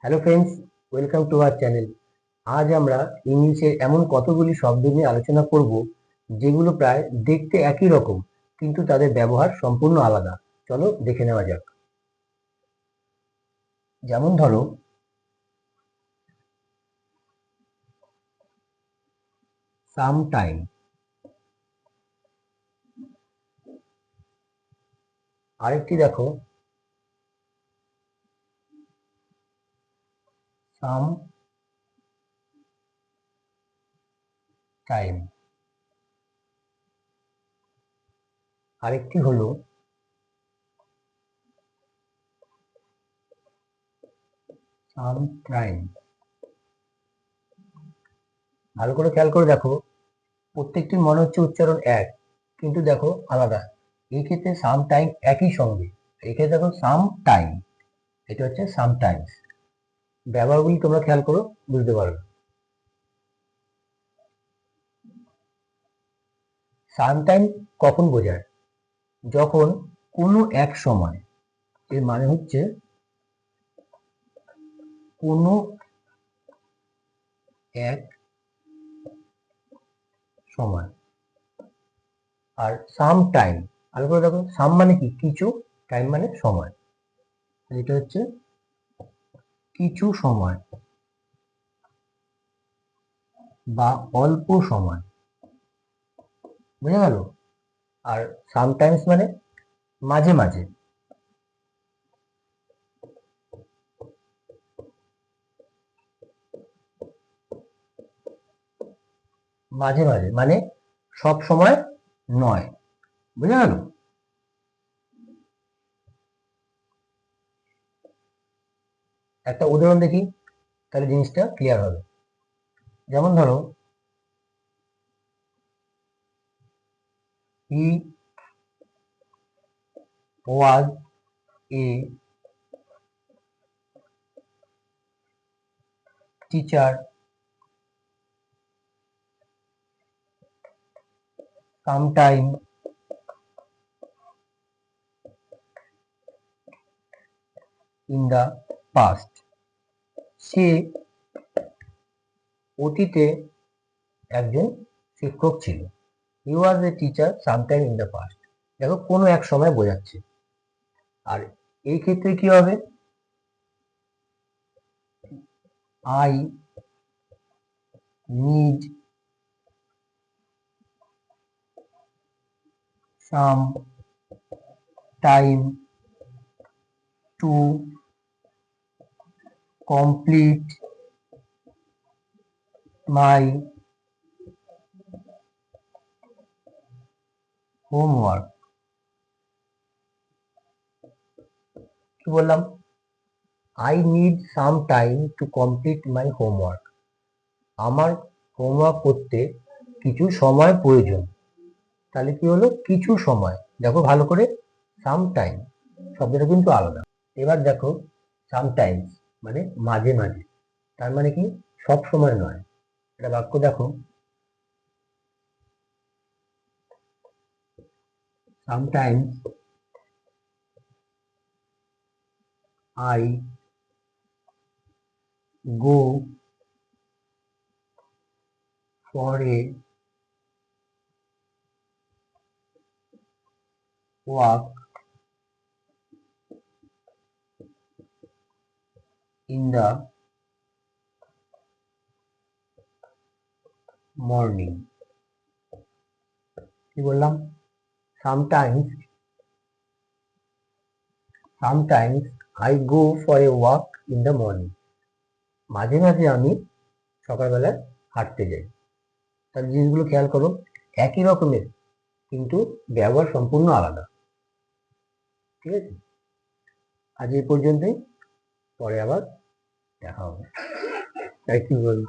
Hello friends, welcome to our channel. আজ আমরা ইংলিশের এমন কতগুলি শব্দ নিয়ে আলোচনা করব যেগুলো প্রায় দেখতে একই রকম, কিন্তু তাদের ব্যবহার সম্পূর্ণ আলাদা। চলো দেখে নেওয়া যাক। যেমন ধরো, সাম টাইম। আরেকটি দেখো, সাম টাইম। আরেকটি হলো সাম টাইম। ভালো করে খেয়াল করে দেখো, প্রত্যেকটি মনে হচ্ছে উচ্চারণ এক, কিন্তু দেখো আলাদা। এই ক্ষেত্রে সাম টাইম একই সঙ্গে, এই ক্ষেত্রে দেখো সাম টাইম, এটা হচ্ছে সাম টাইমস। ব্যবহারগুলি তোমরা খেয়াল করো, বুঝতে পারবে। সামটাইম কখন বোঝায়? যখন কোনো এক সময়, এর মানে হচ্ছে কোনো এক সময়। আর সাম টাইম, ভালো করে দেখো, সাম মানে কি? কিছু, টাইম মানে সময়। এটা হচ্ছে কিছু সময় বা অল্প সময়, বুঝা গেল? আর সামটাইমস মানে মাঝে মাঝে। মাঝে মাঝে মানে সব সময় নয়, বুঝা গেল? একটা উদাহরণ দেখি, তাহলে জিনিসটা ক্লিয়ার হবে। যেমন ধরো, he was a teacher sometime in the past. সে অতীতে একজন শিক্ষক ছিল। He was a teacher sometime in the past. দেখো কোনো এক সময় বোঝাচ্ছে। আর এই ক্ষেত্রে কি হবে? I need some time to complete my homework. কি বললাম? I need some time to complete my homework. আমার হোমওয়ার্ক করতে কিছু সময় প্রয়োজন। তাহলে কি হলো? কিছু সময়। দেখো ভালো করে, সাম টাইম শব্দটা কিন্তু আলাদা। এবার দেখো, সামটাইমস মানে মাঝে মাঝে। তার মানে কি? সব সময় নয়। এটা বাক্য দেখো, sometimes I go for a walk in the morning. কি বললাম? Sometimes sometimes I go for a walk in the morning. মাঝে মাঝে আমি সকালবেলায় হাঁটতে যাই। তাহলে জিনিসগুলো খেয়াল করো, একই রকমের, কিন্তু ব্যবহার সম্পূর্ণ আলাদা। ঠিক আছে? আজ এই পর্যন্তই, পরে আবার দেখা হবে। তাই কি বলবো?